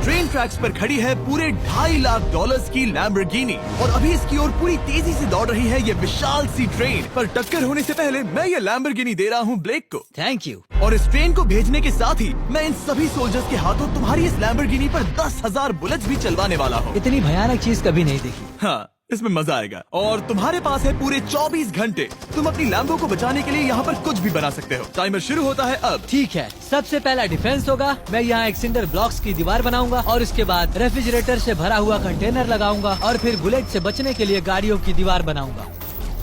Train tracks पर खड़ी है पूरे $2.5 लाख की लैम्बोर्गिनी और अभी इसकी ओर पूरी तेजी से दौड़ रही है ये विशाल सी ट्रेन। पर टक्कर होने से पहले मैं ये लैम्बोर्गिनी दे रहा हूँ ब्लेक को। Thank you. और इस ट्रेन को भेजने के साथ ही मैं इन सभी सोल्जर्स के हाथों तुम्हारी इस लैम्बोर्गिनी पर 10,000 बुलेट्स भी चलवाने वाला हूँ। इतनी भयानक चीज कभी नहीं देखी। हाँ, इसमें मजा आएगा। और तुम्हारे पास है पूरे 24 घंटे। तुम अपनी लैम्बो को बचाने के लिए यहाँ पर कुछ भी बना सकते हो। टाइमर शुरू होता है अब। ठीक है, सबसे पहला डिफेंस होगा। मैं यहाँ एक सिंडर ब्लॉक्स की दीवार बनाऊंगा और उसके बाद रेफ्रिजरेटर से भरा हुआ कंटेनर लगाऊंगा और फिर बुलेट से बचने के लिए गाड़ियों की दीवार बनाऊंगा।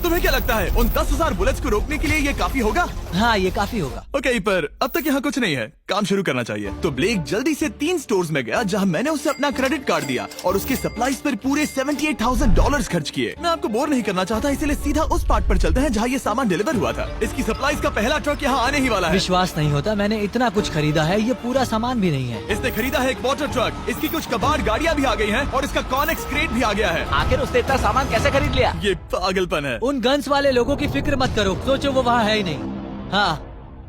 तुम्हें क्या लगता है उन 10,000 बुलेट्स को रोकने के लिए ये काफी होगा? हाँ, ये काफी होगा। ओके, पर अब तक यहाँ कुछ नहीं है, काम शुरू करना चाहिए। तो ब्लेक जल्दी से 3 स्टोर्स में गया जहाँ मैंने उसे अपना क्रेडिट कार्ड दिया और उसके सप्लाईज पर पूरे $78,000 खर्च किए। मैं आपको बोर नहीं करना चाहता, इसलिए सीधा उस पार्ट पर चलते हैं जहाँ ये सामान डिलीवर हुआ था। इसकी सप्लाईज का पहला ट्रक यहाँ आने ही वाला है। विश्वास नहीं होता, मैंने इतना कुछ खरीदा है, ये पूरा सामान भी नहीं है। इसने खरीदा है एक वाटर ट्रक, इसकी कुछ कबाड़ गाड़ियाँ भी आ गई है और इसका कॉनेक्स क्रेट भी आ गया है। आखिर उसने इतना सामान कैसे खरीद लिया? ये पागलपन है। उन गन्स वाले लोगों की फिक्र मत करो, सोचो वो वहाँ है ही नहीं। हाँ,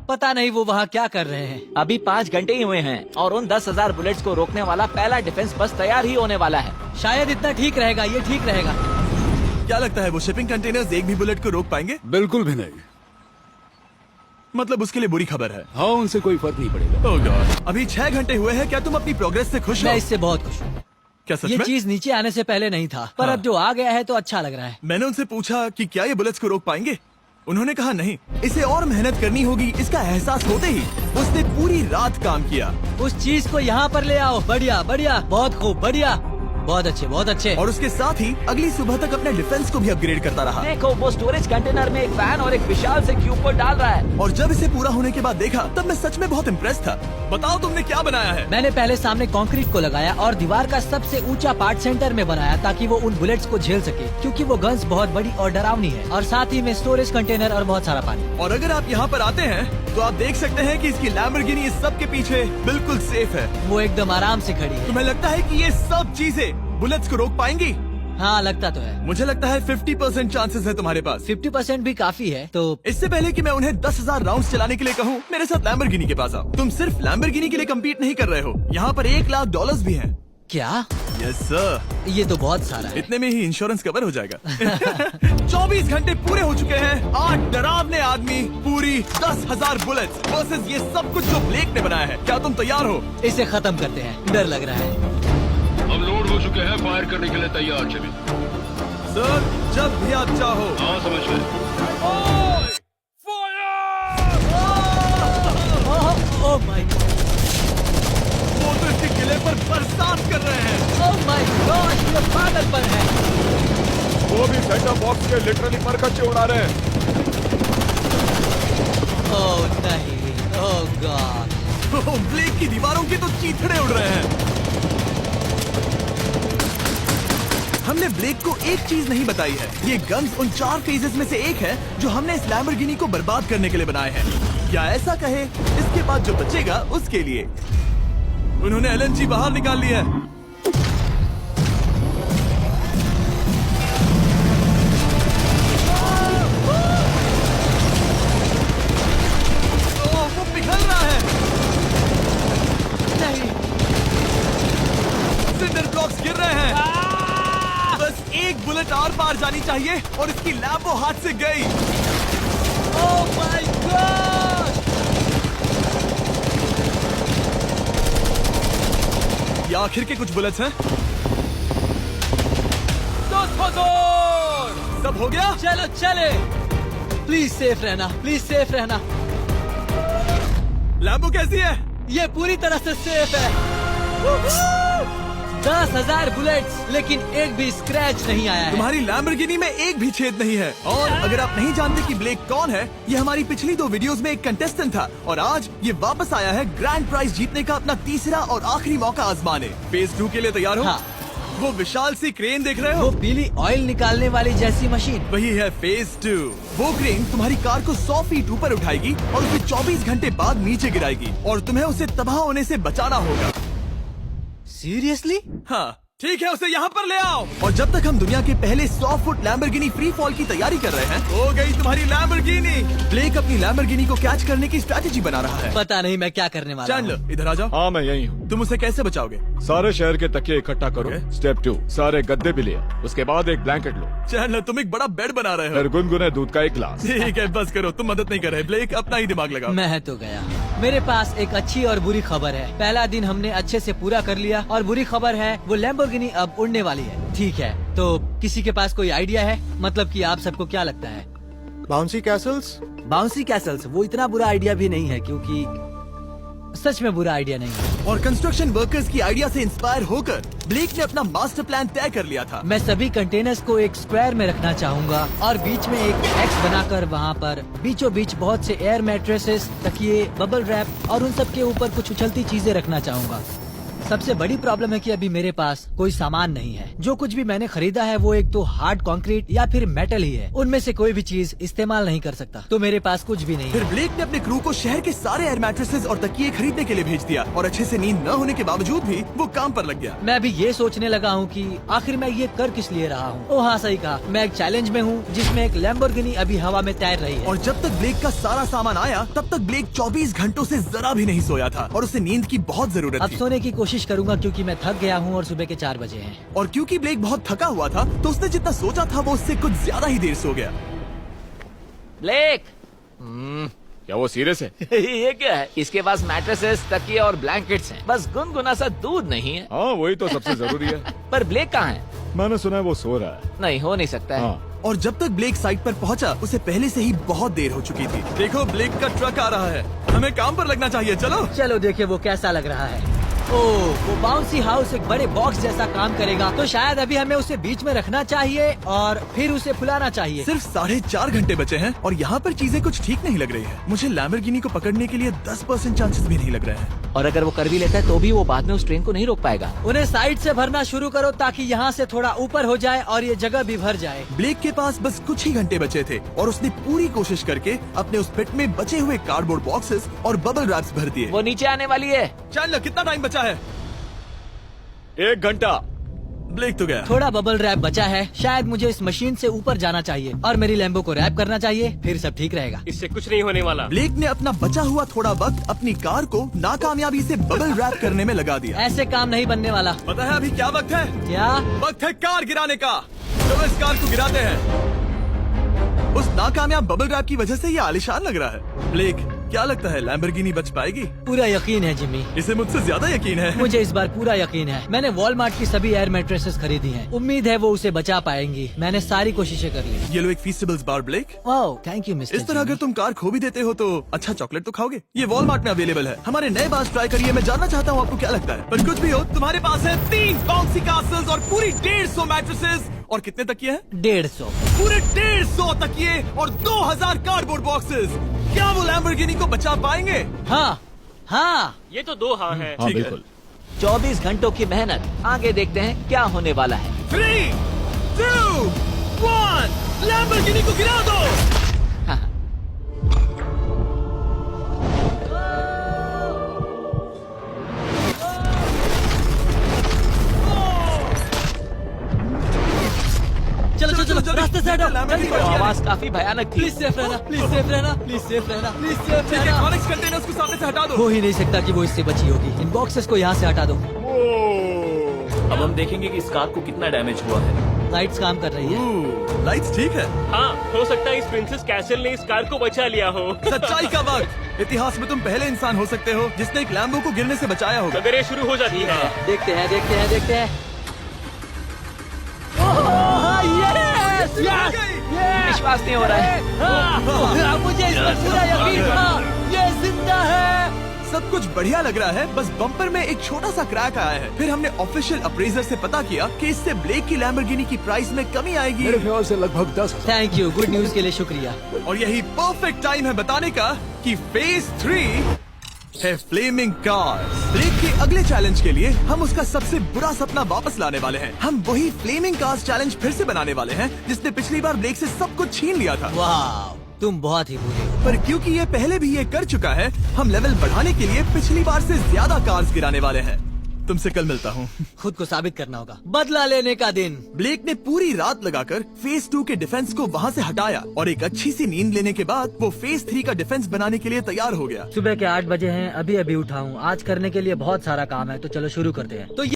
पता नहीं वो वहाँ क्या कर रहे हैं। अभी 5 घंटे ही हुए हैं और उन 10,000 बुलेट्स को रोकने वाला पहला डिफेंस बस तैयार ही होने वाला है। शायद इतना ठीक रहेगा, ये ठीक रहेगा। क्या लगता है वो शिपिंग कंटेनर्स एक भी बुलेट को रोक पाएंगे? बिल्कुल भी नहीं। मतलब उसके लिए बुरी खबर है। हाँ, उनसे कोई फर्क नहीं पड़ेगा। ओह गॉड, अभी 6 घंटे हुए हैं। क्या तुम अपनी प्रोग्रेस से खुश हो? मैं इससे बहुत खुश हूँ। क्या सच ये में? चीज नीचे आने से पहले नहीं था, पर हाँ। अब जो आ गया है तो अच्छा लग रहा है। मैंने उनसे पूछा कि क्या ये बुलेट्स को रोक पाएंगे। उन्होंने कहा नहीं, इसे और मेहनत करनी होगी। इसका एहसास होते ही उसने पूरी रात काम किया। उस चीज को यहाँ पर ले आओ। बढ़िया बढ़िया, बहुत खूब, बढ़िया, बहुत अच्छे, बहुत अच्छे। और उसके साथ ही अगली सुबह तक अपने डिफेंस को भी अपग्रेड करता रहा। देखो, वो स्टोरेज कंटेनर में एक फैन और एक विशाल से क्यूब को डाल रहा है। और जब इसे पूरा होने के बाद देखा तब मैं सच में बहुत इम्प्रेस था। बताओ तुमने क्या बनाया है? मैंने पहले सामने कंक्रीट को लगाया और दीवार का सबसे ऊंचा पार्ट सेंटर में बनाया ताकि वो उन बुलेट्स को झेल सके, क्योंकि वो गन्स बहुत बड़ी और डरावनी है। और साथ ही में स्टोरेज कंटेनर और बहुत सारा पानी। और अगर आप यहाँ पर आते हैं तो आप देख सकते हैं कि इसकी लैम्बोर्गिनी इस सब के पीछे बिल्कुल सेफ है। वो एकदम आराम से खड़ी है। तुम्हें लगता है कि ये सब चीजें बुलेट्स को रोक पाएंगी? हाँ, लगता तो है। मुझे लगता है 50% चांसेस है तुम्हारे पास। 50% भी काफी है। तो इससे पहले कि मैं उन्हें 10,000 राउंड्स चलाने के लिए कहूँ, मेरे साथ लैम्बोर्गिनी के पास आओ। तुम सिर्फ लैम्बोर्गिनी के लिए कम्पीट नहीं कर रहे हो, यहाँ पर $1 लाख भी हैं। क्या? Yes sir. ये तो बहुत सारा है। इतने में ही इंश्योरेंस कवर हो जाएगा। 24 घंटे पूरे हो चुके हैं। 8 डरावने आदमी, पूरी 10,000 बुलेट्स वर्सेस ये सब कुछ जो ब्लेक ने बनाया है। क्या तुम तैयार हो? इसे खत्म करते हैं, डर लग रहा है। हम लोड हो चुके हैं, फायर करने के लिए तैयार। चलिए सर, जब भी आप चाहो। हाँ, समझ गए। ओह माय गॉड, वो तो इसके किले पर बरसात कर रहे हैं। ओह माय गॉड, ये पागलपन है। वो भी सेटअप बॉक्स के लिटरली पर कच्चे उड़ा रहे हैं। ओह नहीं, ओह गॉड। ब्लेक की दीवारों की तो चीथड़े उड़ रहे हैं। हमने ब्लेक को एक चीज नहीं बताई है, ये गन्स उन 4 फेजेस में से एक है जो हमने इस लैम्बोर्गिनी को बर्बाद करने के लिए बनाए हैं। या ऐसा कहे, इसके बाद जो बचेगा उसके लिए। उन्होंने LNG बाहर निकाल लिया है। वो पिघल रहा है। नहीं, सिंडर ब्लॉक्स गिर रहे हैं। बस एक बुलेट आर पार जानी चाहिए और इसकी लैम्बो हाथ से गई। Oh my God. ये आखिर के कुछ बुलेट्स हैं। सब हो गया? चलो चले। प्लीज सेफ रहना, प्लीज सेफ रहना। लैम्बो कैसी है? ये पूरी तरह से सेफ है। 10,000 बुलेट्स, लेकिन एक भी स्क्रैच नहीं आया है। तुम्हारी लैम्बोर्गिनी में एक भी छेद नहीं है। और अगर आप नहीं जानते कि ब्लेक कौन है, ये हमारी पिछली 2 वीडियोस में एक कंटेस्टेंट था और आज ये वापस आया है ग्रैंड प्राइज जीतने का अपना तीसरा और आखिरी मौका आजमाने। फेज 2 के लिए तैयार हो? हाँ। वो विशाल सी क्रेन देख रहे वो हो? पीली ऑयल निकालने वाली जैसी मशीन। वही है फेज 2। वो क्रेन तुम्हारी कार को 100 फीट ऊपर उठाएगी और उसे 24 घंटे बाद नीचे गिराएगी और तुम्हें उसे तबाह होने से बचाना होगा। सीरियसली? हाँ, ठीक है, उसे यहाँ पर ले आओ। और जब तक हम दुनिया के पहले 100 फुट लैम्बोर्गिनी फ्री फॉल की तैयारी कर रहे हैं, हो गई तुम्हारी लैम्बोर्गिनी। ब्लेक अपनी लैम्बोर्गिनी को कैच करने की स्ट्रैटेजी बना रहा है। पता नहीं मैं क्या करने वाला हूँ। चैंडलर इधर आ जाओ। हाँ मैं यही हूँ। तुम उसे कैसे बचाओगे? सारे शहर के तकिए इकट्ठा करो। Okay. स्टेप 2, सारे गद्दे भी ले। उसके बाद एक ब्लैंकेट लो। चैंडलर तुम एक बड़ा बेड बना रहे हो। फिर गुनगुने दूध का एक गिलास। ठीक है, बस करो, तुम मदद नहीं कर रहे। ब्लेक अपना ही दिमाग लगाओ। मैं तो गया। मेरे पास एक अच्छी और बुरी खबर है। पहला दिन हमने अच्छे से पूरा कर लिया और बुरी खबर है वो लैम्बोर्गिनी अब उड़ने वाली है। ठीक है, तो किसी के पास कोई आइडिया है? मतलब कि आप सबको क्या लगता है? Bouncy Castle's? बाउंसी कैसल्स वो इतना बुरा आइडिया भी नहीं है, क्योंकि सच में बुरा आइडिया नहीं है। और कंस्ट्रक्शन वर्कर्स की आइडिया से इंस्पायर होकर ब्लेक ने अपना मास्टर प्लान तय कर लिया था। मैं सभी कंटेनर्स को एक स्क्वायर में रखना चाहूँगा और बीच में एक एक्स बनाकर वहाँ पर बीचों बीच बहुत से एयर मैट्रेसेस, तकिए, बबल रैप और उन सब के ऊपर कुछ उछलती चीजें रखना चाहूँगा। सबसे बड़ी प्रॉब्लम है कि अभी मेरे पास कोई सामान नहीं है। जो कुछ भी मैंने खरीदा है वो एक तो हार्ड कंक्रीट या फिर मेटल ही है। उनमें से कोई भी चीज इस्तेमाल नहीं कर सकता, तो मेरे पास कुछ भी नहीं फिर है। ब्लेक ने अपने क्रू को शहर के सारे एयर मैट्रेसेस और तकिए खरीदने के लिए भेज दिया और अच्छे से नींद न होने के बावजूद भी वो काम पर लग गया। मैं अभी ये सोचने लगा हूँ कि आखिर मैं ये कर किस लिए रहा हूँ। ओ हाँ, सही कहा, मैं एक चैलेंज में हूँ जिसमें एक लैम्बोर्गिनी अभी हवा में तैर रही है। और जब तक ब्लेक का सारा सामान आया तब तक ब्लेक 24 घंटों से जरा भी नहीं सोया था और उसे नींद की बहुत जरूरत अब थी। सोने की कोशिश करूंगा क्योंकि मैं थक गया हूँ और सुबह के 4 बजे हैं। और क्योंकि ब्लेक बहुत थका हुआ था तो उसने जितना सोचा था वो उससे कुछ ज्यादा ही देर सो गया। ब्लेक क्या वो सीरियस है? ये क्या है? इसके पास मैट्रेसेस, तकिए और ब्लैंकेट्स हैं। बस गुनगुना सा दूध नहीं है। हाँ वही तो सबसे जरूरी है। पर ब्लेक कहाँ है? मैंने सुना है वो सो रहा है। नहीं, हो नहीं सकता है। हाँ और जब तक ब्लेक साइट पर पहुंचा उसे पहले से ही बहुत देर हो चुकी थी। देखो ब्लेक का ट्रक आ रहा है, हमें काम पर लगना चाहिए। चलो चलो देखिए वो कैसा लग रहा है। ओह, वो बाउंसी हाउस एक बड़े बॉक्स जैसा काम करेगा, तो शायद अभी हमें उसे बीच में रखना चाहिए और फिर उसे फुलाना चाहिए। सिर्फ 4.5 घंटे बचे हैं और यहाँ पर चीजें कुछ ठीक नहीं लग रही है। मुझे लैम्बोर्गिनी को पकड़ने के लिए 10% चांसेस भी नहीं लग रहे हैं। और अगर वो कर भी लेता है तो भी वो बाद में उस ट्रेन को नहीं रोक पाएगा। उन्हें साइड से भरना शुरू करो ताकि यहाँ से थोड़ा ऊपर हो जाए और ये जगह भी भर जाए। ब्लेक के पास बस कुछ ही घंटे बचे थे और उसने पूरी कोशिश करके अपने उस पिट में बचे हुए कार्डबोर्ड बॉक्सेस और बबल रैप्स भर दिए। वो नीचे आने वाली है। चैंडलर कितना टाइम बचा है? 1 घंटा। ब्लेक तो गया। थोड़ा बबल रैप बचा है। शायद मुझे इस मशीन से ऊपर जाना चाहिए और मेरी लैम्बो को रैप करना चाहिए, फिर सब ठीक रहेगा। इससे कुछ नहीं होने वाला। ब्लेक ने अपना बचा हुआ थोड़ा वक्त अपनी कार को नाकामयाबी से बबल रैप करने में लगा दिया। ऐसे काम नहीं बनने वाला। पता है अभी क्या वक्त है? क्या? वक्त है कार गिराने का। चलो इस कार को गिराते हैं। उस नाकामयाब बबल रैप की वजह से ये आलिशान लग रहा है। ब्लेक क्या लगता है लैम्बोर्गिनी बच पाएगी? पूरा यकीन है जिमी, इसे मुझसे ज्यादा यकीन है। मुझे इस बार पूरा यकीन है। मैंने वॉलमार्ट की सभी एयर मैट्रेसेस खरीदी हैं। उम्मीद है वो उसे बचा पाएंगी। मैंने सारी कोशिशें कर ली। ये लो एक फीस्टेबल्स बार ब्लेक। Oh thank you mister. इस तरह अगर तुम कार खो भी देते हो तो अच्छा चॉकलेट तो खाओगे। ये वॉलमार्ट में अवेलेबल है। हमारे नए बार ट्राई करिए। मैं जानना चाहता हूँ आपको क्या लगता है। पर कुछ भी हो, तुम्हारे पास है 3 बाउंसी कासल्स और पूरी 150 मैट्रेसेस और कितने तकिए हैं? 150। पूरे 150 तकिए और 2000 कार्डबोर्ड बॉक्सेस। क्या वो लैम्बोर्गिनी को बचा पाएंगे? हाँ हाँ। ये तो 2 हाँ है। हाँ ठीक है। बिल्कुल। 24 घंटों की मेहनत। आगे देखते हैं क्या होने वाला है। 3, 2, 1 लैम्बोर्गिनी को गिरा दो। चलो चलो चलो, रास्ते से हटो। जल्दी वो आवाज काफी भयानक थी। प्लीज सेफ रहना, प्लीज सेफ रहना, प्लीज सेफ रहना, प्लीज सेफ रहना। इलेक्ट्रॉनिक्स कंटेनर्स को सामने से हटा दो। हो ही नहीं सकता कि वो इससे बची होगी। इन बॉक्सेस को यहाँ से हटा दो। अब हम देखेंगे कि इस कार को कितना डैमेज हुआ है। लाइट्स काम कर रही है। लाइट्स ठीक है। हाँ, हो सकता है इस प्रिंसेस कैसल ने इस कार को बचा लिया हो। सच्चाई का वक्त। इतिहास में तुम पहले इंसान हो सकते हो जिसने एक लैम्बो को गिरने से बचाया होगा। अगर ये शुरू हो जाती है। देखते हैं देखते हैं देखते हैं। Yes yes yes. विश्वास नहीं हो रहा है। हाँ, मुझे इस पर पूरा यकीन था। ये जिंदा है। सब कुछ बढ़िया लग रहा है, बस बम्पर में एक छोटा सा क्रैक आया है। फिर हमने ऑफिशियल अप्रेजर से पता किया कि इससे ब्लेक की लैम्बोर्गिनी की प्राइस में कमी आएगी। मेरे ख्याल से लगभग 10,000। थैंक यू, गुड न्यूज के लिए शुक्रिया। और यही परफेक्ट टाइम है बताने का कि फेज 3 है फ्लेमिंग कार। ब्लेक के अगले चैलेंज के लिए हम उसका सबसे बुरा सपना वापस लाने वाले हैं। हम वही फ्लेमिंग कार्स चैलेंज फिर से बनाने वाले हैं जिसने पिछली बार ब्लेक से सब कुछ छीन लिया था। वाह, तुम बहुत ही बुरे हो। पर क्योंकि ये पहले भी ये कर चुका है, हम लेवल बढ़ाने के लिए पिछली बार से ज्यादा कार्स गिराने वाले हैं। तुमसे कल मिलता हूँ। खुद को साबित करना होगा। बदला लेने का दिन। ब्लेक ने पूरी रात लगाकर फेज 2 के डिफेंस को वहाँ से हटाया और एक अच्छी सी नींद लेने के बाद वो फेज 3 का डिफेंस बनाने के लिए तैयार हो गया। सुबह के 8 बजे हैं, अभी अभी उठा हूँ। आज करने के लिए बहुत सारा काम है, तो चलो शुरू करते हैं। तो